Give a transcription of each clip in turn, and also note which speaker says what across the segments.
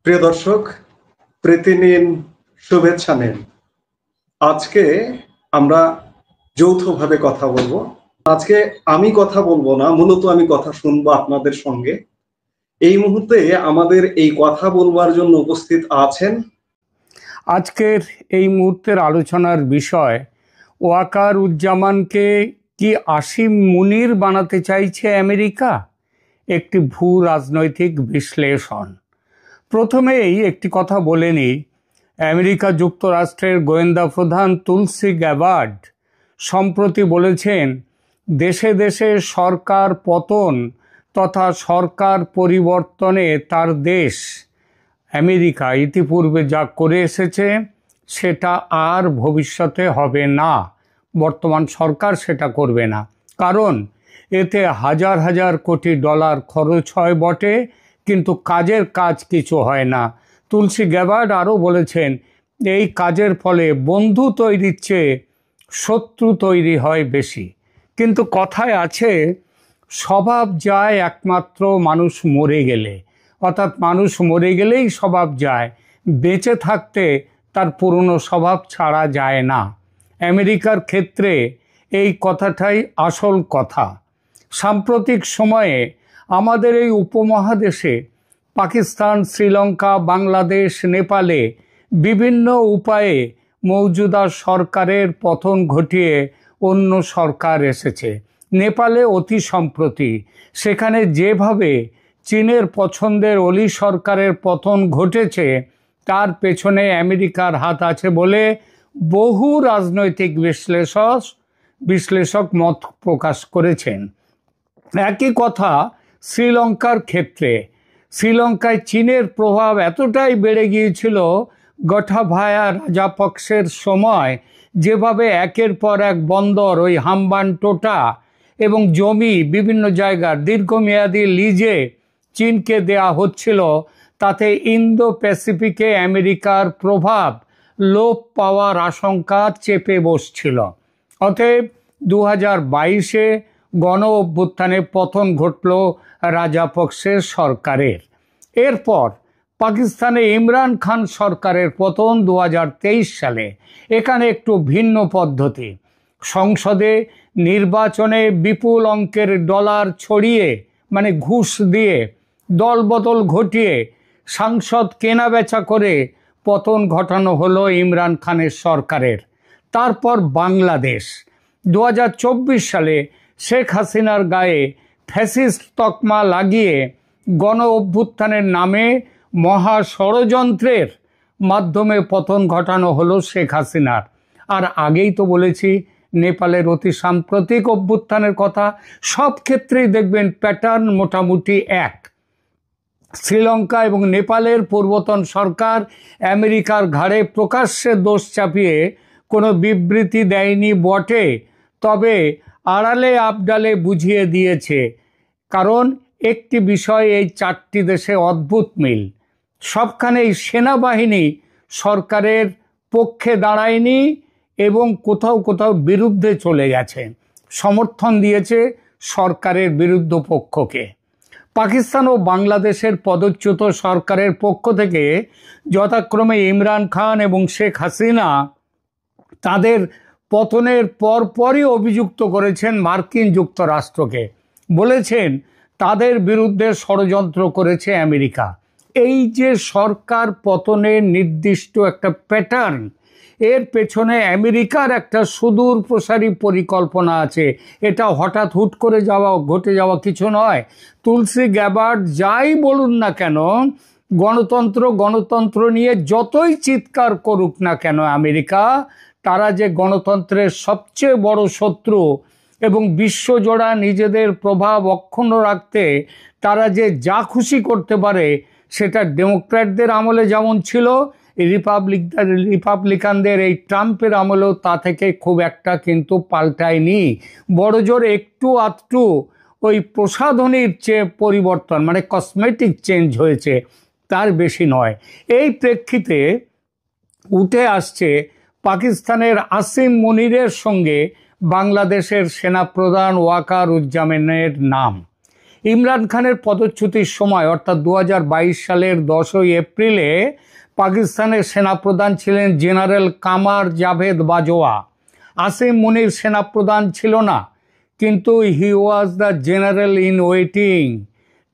Speaker 1: প্রিয় দর্শক, প্রীতি নিন, শুভেচ্ছা নিন। আজকে আমরা যৌথভাবে কথা বলবো। আজকে আমি কথা বলবো না, মূলত আমি কথা শুনবো আপনাদের সঙ্গে। এই মুহূর্তে আমাদের এই কথা বলবার জন্য উপস্থিত আছেন
Speaker 2: আজকের এই মুহূর্তের আলোচনার বিষয়, ওয়াকারুজ্জামানকে কি আসিম মুনির বানাতে চাইছে আমেরিকা? একটি ভূ রাজনৈতিক বিশ্লেষণ। প্রথমেই একটি কথা বলে নিই, আমেরিকা যুক্তরাষ্ট্রের গোয়েন্দা প্রধান তুলসি গ্যাবার্ড সম্প্রতি বলেছেন, দেশে দেশে সরকার পতন তথা সরকার পরিবর্তনে তার দেশ আমেরিকা ইতিপূর্বে যা করে এসেছে সেটা আর ভবিষ্যতে হবে না। বর্তমান সরকার সেটা করবে না, কারণ এতে হাজার হাজার কোটি ডলার খরচ হয় বটে, কিন্তু কাজের কাজ কিছু হয় না। তুলসি গ্যাবার্ড আরও বলেছেন, এই কাজের ফলে বন্ধু তৈরির চেয়ে শত্রু তৈরি হয় বেশি। কিন্তু কথায় আছে, স্বভাব যায় একমাত্র মানুষ মরে গেলে, অর্থাৎ মানুষ মরে গেলেই স্বভাব যায়, বেঁচে থাকতে তার পুরনো স্বভাব ছাড়া যায় না। আমেরিকার ক্ষেত্রে এই কথাটাই আসল কথা। সাম্প্রতিক সময়ে আমাদের এই উপমহাদেশে পাকিস্তান, শ্রীলঙ্কা, বাংলাদেশ, নেপালে বিভিন্ন উপায়ে মৌজুদা সরকারের পতন ঘটিয়ে অন্য সরকার এসেছে। নেপালে অতি সম্প্রতি সেখানে যেভাবে চীনের পছন্দের অলি সরকারের পতন ঘটেছে, তার পেছনে আমেরিকার হাত আছে বলে বহু রাজনৈতিক বিশ্লেষক মত প্রকাশ করেছেন। একই কথা শ্রীলঙ্কার ক্ষেত্রে। শ্রীলঙ্কায় চীনের প্রভাব এতটাই বেড়ে গিয়েছিল, গোটাবায়া রাজাপক্ষের সময় যেভাবে একের পর এক বন্দর, ওই হাম্বানটোটা এবং জমি বিভিন্ন জায়গার দীর্ঘমেয়াদী লিজে চীনকে দেয়া হচ্ছিল, তাতে ইন্দো প্যাসিফিকে আমেরিকার প্রভাব লোপ পাওয়ার আশঙ্কা চেপে বসছিল। অতএব 2022-এ গণ অভ্যুত্থানে পতন ঘটল রাজাপক্ষের সরকারের। এরপর পাকিস্তানে ইমরান খান সরকারের পতন 2023 সালে। এখানে একটু ভিন্ন পদ্ধতি। সংসদে নির্বাচনে বিপুল অঙ্কের ডলার ছড়িয়ে, মানে ঘুষ দিয়ে, দলবদল ঘটিয়ে সাংসদ কেনাবেচা করে পতন ঘটানো হলো ইমরান খানের সরকারের। তারপর বাংলাদেশ 2024 সালে শেখ হাসিনার গায়ে ফ্যাসিস্ট তকমা লাগিয়ে গণ অভ্যুত্থানের নামে মহা ষড়যন্ত্রের মাধ্যমে পতন ঘটানো হলো শেখ হাসিনার। আর আগেই তো বলেছি নেপালের অতি সাম্প্রতিক অভ্যুত্থানের কথা। সব ক্ষেত্রেই দেখবেন প্যাটার্ন মোটামুটি এক। শ্রীলঙ্কা এবং নেপালের পূর্বতন সরকার আমেরিকার ঘাড়ে প্রকাশ্যে দোষ চাপিয়ে কোনো বিবৃতি দেয়নি বটে, তবে আড়ালে আবডালে বুঝিয়ে দিয়েছে। কারণ একটি বিষয়, এই চারটি দেশে অদ্ভুত মিল। সবখানেই সেনাবাহিনী সরকারের পক্ষে দাঁড়ায়নি এবং কোথাও কোথাও বিরুদ্ধে চলে গেছে, সমর্থন দিয়েছে সরকারের বিরুদ্ধ পক্ষকে। পাকিস্তান ও বাংলাদেশের পদচ্যুত সরকারের পক্ষ থেকে যথাক্রমে ইমরান খান এবং শেখ হাসিনা তাদের পতনের পরপরই অভিযুক্ত করেছেন মার্কিন যুক্তরাষ্ট্রকে। বলেছেন তাদের বিরুদ্ধে ষড়যন্ত্র করেছে আমেরিকা। এই যে সরকার পতনের নির্দিষ্ট একটা প্যাটার্ন, এর পেছনে আমেরিকার একটা সুদূর প্রসারী পরিকল্পনা আছে। এটা হঠাৎ হুট করে ঘটে যাওয়া কিছু নয়। তুলসি গ্যাবার্ড যাই বলুন না কেন, গণতন্ত্র নিয়ে যতই চিৎকার করুক না কেন আমেরিকা, তারা যে গণতন্ত্রের সবচেয়ে বড় শত্রু এবং বিশ্বজোড়া নিজেদের প্রভাব অক্ষুণ্ণ রাখতে তারা যে যা খুশি করতে পারে, সেটা ডেমোক্র্যাটদের আমলে যেমন ছিল, রিপাবলিকানদের এই ট্রাম্পের আমলেও তা থেকে খুব একটা কিন্তু পাল্টায়নি। বড়জোর একটু আধটু ওই প্রসাধনীর চেয়ে পরিবর্তন, মানে কসমেটিক চেঞ্জ হয়েছে, তার বেশি নয়। এই প্রেক্ষিতে উঠে আসছে পাকিস্তানের আসিম মুনিরের সঙ্গে বাংলাদেশের সেনাপ্রধান ওয়াকারুজ্জামানের নাম। ইমরান খানের পদচ্যুতির সময় অর্থাৎ 2022 সালের 10ই এপ্রিলে পাকিস্তানের সেনাপ্রধান ছিলেন জেনারেল কামার জাভেদ বাজওয়া। আসিম মুনির সেনাপ্রধান ছিল না, কিন্তু he was the general in waiting.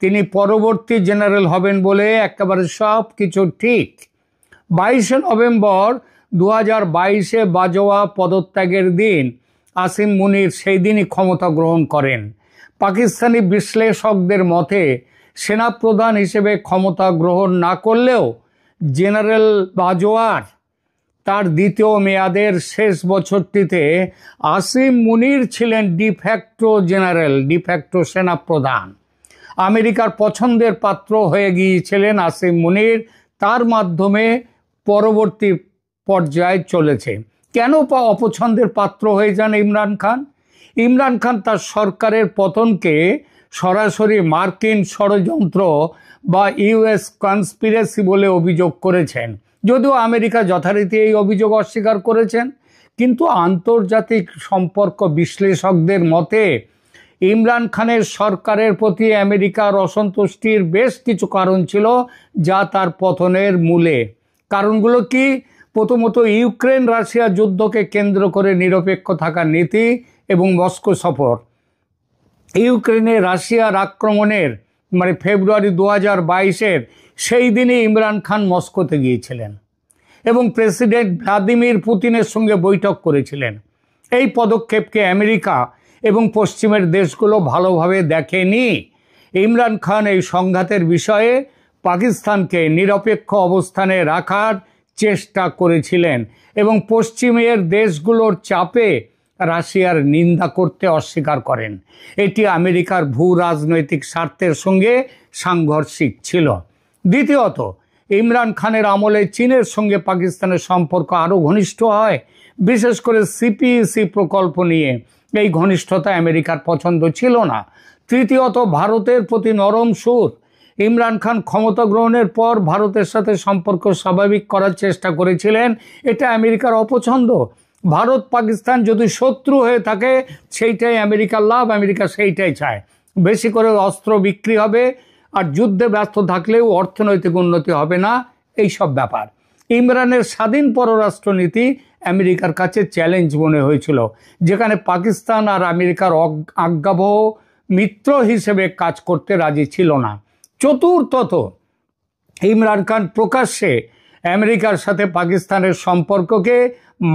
Speaker 2: তিনি পরবর্তী জেনারেল হবেন বলে একেবারে সব কিছু ঠিক। 22শে নভেম্বর 2022-এ বাজওয়া পদত্যাগের দিন আসিম মুনির সেই দিনই ক্ষমতা গ্রহণ করেন। পাকিস্তানি বিশ্লেষকদের মতে সেনাপ্রধান হিসেবে ক্ষমতা গ্রহণ না করলেও জেনারেল বাজওয়ার তার দ্বিতীয় মেয়াদের শেষ বছরটিতে আসিম মুনির ছিলেন ডিফ্যাক্টো জেনারেল, ডিফ্যাক্টো সেনাপ্রধান। আমেরিকার পছন্দের পাত্র হয়ে গিয়েছিলেন আসিম মুনির, তার মাধ্যমে পরবর্তী পর্যায়ে চলেছে। কেন অপছন্দের পাত্র হয়ে যান ইমরান খান? ইমরান খান তার সরকারের পতনকে সরাসরি মার্কিন ষড়যন্ত্র বা ইউএস কনস্পিরেসি বলে অভিযোগ করেছেন, যদিও আমেরিকা যথারীতি এই অভিযোগ অস্বীকার করেছেন। কিন্তু আন্তর্জাতিক সম্পর্ক বিশ্লেষকদের মতে ইমরান খানের সরকারের প্রতি আমেরিকার অসন্তুষ্টির বেশ কিছু কারণ ছিল, যা তার পতনের মূলে। কারণগুলো কি? প্রথমত, ইউক্রেন রাশিয়া যুদ্ধকে কেন্দ্র করে নিরপেক্ষ থাকার নীতি এবং মস্কো সফর। ইউক্রেনে রাশিয়ার আক্রমণের ফেব্রুয়ারি 2022-এর সেই দিনই ইমরান খান মস্কোতে গিয়েছিলেন এবং প্রেসিডেন্ট ভ্লাদিমির পুতিনের সঙ্গে বৈঠক করেছিলেন। এই পদক্ষেপকে আমেরিকা এবং পশ্চিমের দেশগুলো ভালোভাবে দেখেনি। ইমরান খান এই সংঘাতের বিষয়ে পাকিস্তানকে নিরপেক্ষ অবস্থানে রাখার চেষ্টা করেছিলেন এবং পশ্চিমের দেশগুলোর চাপে রাশিয়ার নিন্দা করতে অস্বীকার করেন। এটি আমেরিকার ভূ রাজনৈতিক স্বার্থের সঙ্গে সাংঘর্ষিক ছিল। দ্বিতীয়ত, ইমরান খানের আমলে চীনের সঙ্গে পাকিস্তানের সম্পর্ক আরও ঘনিষ্ঠ হয়, বিশেষ করে সিপিইসি প্রকল্প নিয়ে এই ঘনিষ্ঠতা আমেরিকার পছন্দ ছিল না। তৃতীয়ত, ভারতের প্রতি নরম সুর। ইমরান খান ক্ষমতা গ্রহণের পর ভারতের সাথে সম্পর্ক স্বাভাবিক করার চেষ্টা করেছিলেন, এটা আমেরিকার অপছন্দ। ভারত পাকিস্তান যদি শত্রু হয়ে থাকে সেইটাই আমেরিকার লাভ, আমেরিকা সেইটাই চায়। বেশি করে অস্ত্র বিক্রি হবে আর যুদ্ধে ব্যস্ত থাকলেও অর্থনৈতিক উন্নতি হবে না, এই সব ব্যাপার। ইমরানের স্বাধীন পররাষ্ট্রনীতি আমেরিকার কাছে চ্যালেঞ্জ মনে হয়েছিল, যেখানে পাকিস্তান আর আমেরিকার আজ্ঞাবহ মিত্র হিসেবে কাজ করতে রাজি ছিল না। চতুর্থত, ইমরান খান প্রকাশ্যে আমেরিকার সাথে পাকিস্তানের সম্পর্ককে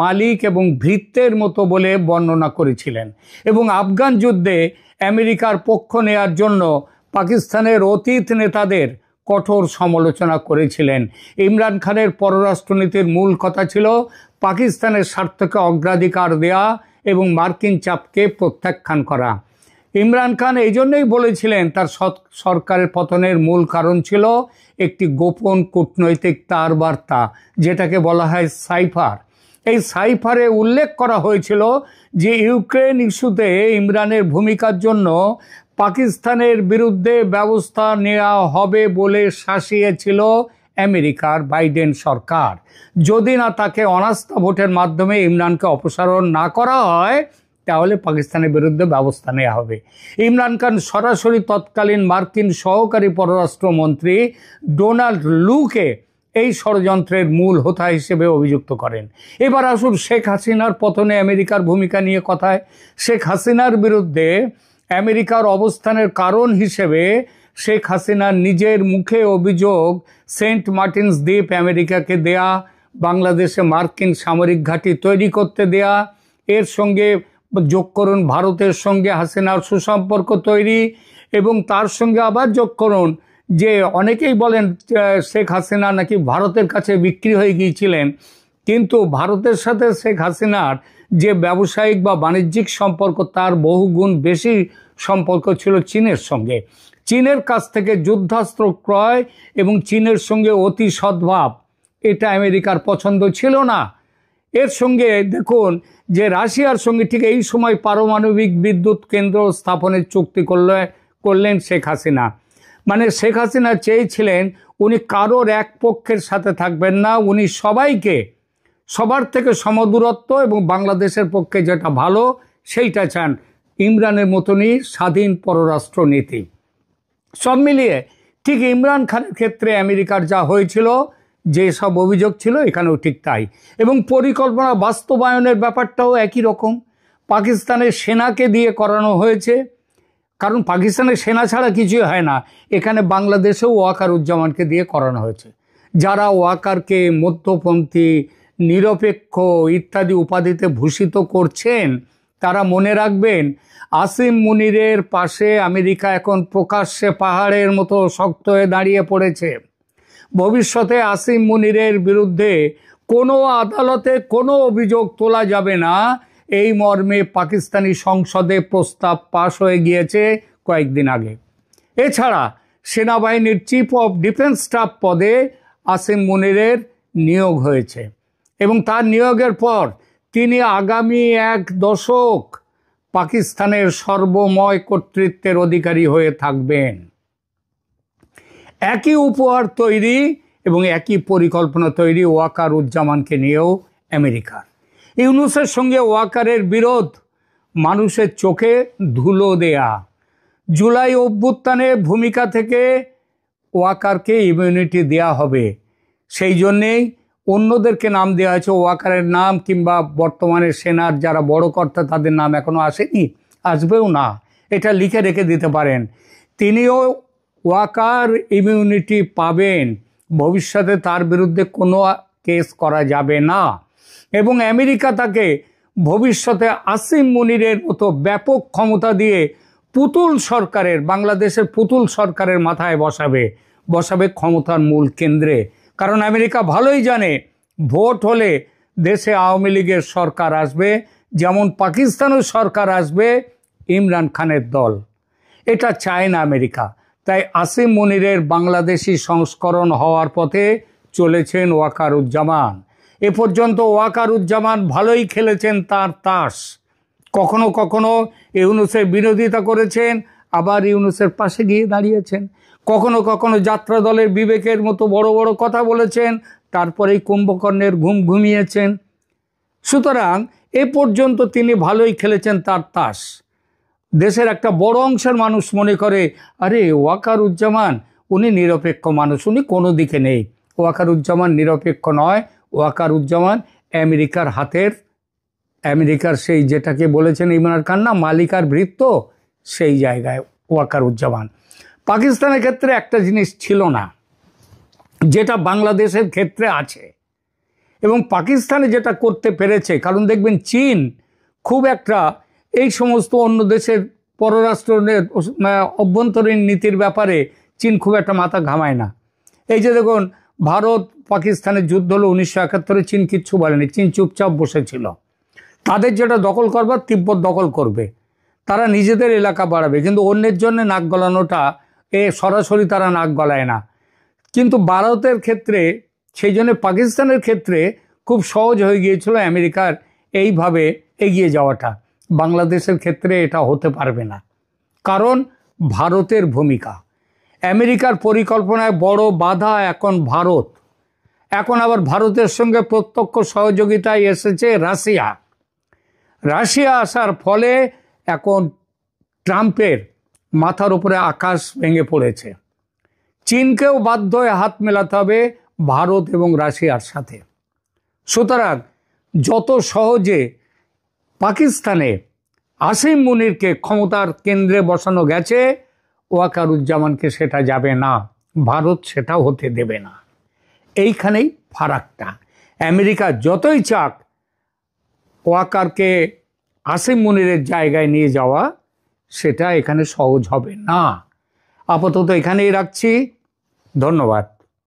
Speaker 2: মালিক এবং ভৃত্যের মতো বলে বর্ণনা করেছিলেন এবং আফগান যুদ্ধে আমেরিকার পক্ষ নেয়ার জন্য পাকিস্তানের অতীত নেতাদের কঠোর সমালোচনা করেছিলেন। ইমরান খানের পররাষ্ট্রনীতির মূল কথা ছিল পাকিস্তানের স্বার্থকে অগ্রাধিকার দেয়া এবং মার্কিন চাপকে প্রত্যাখ্যান করা। ইমরান খান এই জন্যই বলেছিলেন তার সরকারের পতনের মূল কারণ ছিল একটি গোপন কূটনৈতিক তার বার্তা, যেটাকে বলা হয় সাইফার। এই সাইফারে উল্লেখ করা হয়েছিল যে ইউক্রেন ইস্যুতে ইমরানের ভূমিকার জন্য পাকিস্তানের বিরুদ্ধে ব্যবস্থা নেওয়া হবে বলে শাসিয়েছিল আমেরিকার বাইডেন সরকার। যদি না তাকে অনাস্থা ভোটের মাধ্যমে ইমরানকে অপসারণ না করা হয়, তাহলে পাকিস্তানের বিরুদ্ধে ব্যবস্থা নেওয়া হবে। ইমরান খান সরাসরি তৎকালীন মার্কিন সহকারী পররাষ্ট্রমন্ত্রী ডোনাল্ড লুকে এই ষড়যন্ত্রের মূল হোতা হিসেবে অভিযুক্ত করেন। এবার আসুন শেখ হাসিনার পতনে আমেরিকার ভূমিকা নিয়ে কথায়। শেখ হাসিনার বিরুদ্ধে আমেরিকার অবস্থানের কারণ হিসেবে শেখ হাসিনার নিজের মুখে অভিযোগ সেন্ট মার্টিনস দ্বীপ আমেরিকাকে দেয়া, বাংলাদেশে মার্কিন সামরিক ঘাঁটি তৈরি করতে দেয়া, এর সঙ্গে যোগ করুন ভারতের সঙ্গে হাসিনার সুসম্পর্ক তৈরি, এবং তার সঙ্গে আবার যোগ করুন যে অনেকেই বলেন শেখ হাসিনা নাকি ভারতের কাছে বিক্রি হয়ে গিয়েছিলেন, কিন্তু ভারতের সাথে শেখ হাসিনার যে ব্যবসায়িক বা বাণিজ্যিক সম্পর্ক তার বহুগুণ বেশি সম্পর্ক ছিল চীনের সঙ্গে। চীনের কাছ থেকে যুদ্ধাস্ত্র ক্রয় এবং চীনের সঙ্গে অতি সদ্ভাব, এটা আমেরিকার পছন্দ ছিল না। এর সঙ্গে দেখুন যে রাশিয়ার সঙ্গে ঠিক এই সময় পারমাণবিক বিদ্যুৎ কেন্দ্র স্থাপনের চুক্তি করলেন শেখ হাসিনা। মানে শেখ হাসিনা চেয়েছিলেন উনি কারোর এক পক্ষের সাথে থাকবেন না, উনি সবাইকে সবার থেকে সমদূরত্ব এবং বাংলাদেশের পক্ষে যেটা ভালো সেইটা চান। ইমরানের মতনই স্বাধীন পররাষ্ট্রনীতি। সব মিলিয়ে ঠিক ইমরান খানের ক্ষেত্রে আমেরিকার যা হয়েছিল, যে সব অভিযোগ ছিল, এখানেও ঠিক তাই। এবং পরিকল্পনা বাস্তবায়নের ব্যাপারটাও একই রকম। পাকিস্তানের সেনাকে দিয়ে করানো হয়েছে, কারণ পাকিস্তানের সেনা ছাড়া কিছুই হয় না। এখানে বাংলাদেশেও ওয়াকারুজ্জামানকে দিয়ে করানো হয়েছে। যারা ওয়াকারকে মধ্যপন্থী, নিরপেক্ষ ইত্যাদি উপাধিতে ভূষিত করছেন, তারা মনে রাখবেন আসিম মুনিরের পাশে আমেরিকা এখন প্রকাশ্যে পাহাড়ের মতো শক্ত হয়ে দাঁড়িয়ে পড়েছে। ভবিষ্যতে আসিম মুনিরের বিরুদ্ধে কোনো আদালতে কোনো অভিযোগ তোলা যাবে না, এই মর্মে পাকিস্তানি সংসদে প্রস্তাব পাশ হয়ে গিয়েছে কয়েকদিন আগে। এছাড়া সেনাবাহিনীর চিফ অফ ডিফেন্স স্টাফ পদে আসিম মুনিরের নিয়োগ হয়েছে এবং তার নিয়োগের পর তিনি আগামী 1 দশক পাকিস্তানের সর্বময় কর্তৃত্বের অধিকারী হয়ে থাকবেন। একই উপহার তৈরি এবং একই পরিকল্পনা তৈরি ওয়াকারুজ্জামানকে নিয়েও আমেরিকার। ইউনূসের সঙ্গে ওয়াকারের বিরোধ মানুষের চোখে ধুলো দেয়া। জুলাই অভ্যুত্থানের ভূমিকা থেকে ওয়াকারকে ইমিউনিটি দেয়া হবে, সেই জন্যেই অন্যদেরকে নাম দেওয়া হয়েছে। ওয়াকারের নাম কিংবা বর্তমানে সেনার যারা বড় কর্তা তাদের নাম এখনো আসেনি, আসবেও না, এটা লিখে রেখে দিতে পারেন। তিনিও ওয়াকার ইমিউনিটি পাবেন, ভবিষ্যতে তার বিরুদ্ধে কোনো কেস করা যাবে না এবং আমেরিকা তাকে ভবিষ্যতে আসিম মুনিরের মতো ব্যাপক ক্ষমতা দিয়ে পুতুল সরকারের, বাংলাদেশের পুতুল সরকারের মাথায় বসাবে ক্ষমতার মূল কেন্দ্রে। কারণ আমেরিকা ভালোই জানে ভোট হলে দেশে আওয়ামী লীগের সরকার আসবে, যেমন পাকিস্তানের সরকার আসবে ইমরান খানের দল। এটা চায় না আমেরিকা। তাই আসিম মুনিরের বাংলাদেশি সংস্করণ হওয়ার পথে চলেছেন ওয়াকারুজ্জামান। এ পর্যন্ত ওয়াকারুজ্জামান ভালোই খেলেছেন তার তাস। কখনো কখনো ইউনূসের বিরোধিতা করেছেন, আবার ইউনূসের পাশে গিয়ে দাঁড়িয়েছেন। কখনো কখনো যাত্রা দলের বিবেকের মতো বড় বড় কথা বলেছেন, তারপরেই কুম্ভকর্ণের ঘুম ঘুমিয়েছেন। সুতরাং এ পর্যন্ত তিনি ভালোই খেলেছেন তার তাস। দেশের একটা বড় অংশের মানুষ মনে করে, আরে ওয়াকারুজ্জামান উনি নিরপেক্ষ মানুষ, উনি কোনো দিকে নেই। ওয়াকারুজ্জামান নিরপেক্ষ নয়, ওয়াকারুজ্জামান আমেরিকার হাতের, আমেরিকার সেই যেটাকে বলেছেন ইমরান খান না, মালিকার ভৃত্য, সেই জায়গায় ওয়াকারুজ্জামান। পাকিস্তানের ক্ষেত্রে একটা জিনিস ছিল না যেটা বাংলাদেশের ক্ষেত্রে আছে, এবং পাকিস্তানে যেটা করতে পেরেছে, কারণ দেখবেন চীন খুব একটা এই সমস্ত অন্য দেশের পররাষ্ট্র অভ্যন্তরীণ নীতির ব্যাপারে চীন খুব একটা মাথা ঘামায় না। এই যে দেখুন ভারত পাকিস্তানের যুদ্ধ হলো 1971, চীন কিচ্ছু বলেনি, চীন চুপচাপ বসেছিল। তাদের যেটা দখল করবার তিব্বত দখল করবে, তারা নিজেদের এলাকা বাড়াবে, কিন্তু অন্যের জন্য নাক গলানোটা সরাসরি তারা নাক গলায় না। কিন্তু ভারতের ক্ষেত্রে, সেই জন্য পাকিস্তানের ক্ষেত্রে খুব সহজ হয়ে গিয়েছিল আমেরিকার এইভাবে এগিয়ে যাওয়াটা। বাংলাদেশের ক্ষেত্রে এটা হতে পারবে না, কারণ ভারতের ভূমিকা। আমেরিকার পরিকল্পনায় বড় বাধা এখন ভারত। এখন আবার ভারতের সঙ্গে প্রত্যক্ষ সহযোগিতায় এসেছে রাশিয়া। রাশিয়া আসার ফলে এখন ট্রাম্পের মাথার উপরে আকাশ ভেঙে পড়েছে। চীনকেও বাধ্য হয়ে হাত মেলাতে হবে ভারত এবং রাশিয়ার সাথে। সুতরাং যত সহজে পাকিস্তানে আসিম মুনিরকে ক্ষমতার কেন্দ্রে বসানো গেছে, ওয়াকারুজ্জামানকে সেটা যাবে না, ভারত সেটা হতে দেবে না। এইখানেই ফারাকটা। আমেরিকা যতই চাক ওয়াকারকে আসিম মুনিরের জায়গায় নিয়ে যাওয়া, সেটা এখানে সহজ হবে না। আপাতত এখানেই রাখছি, ধন্যবাদ।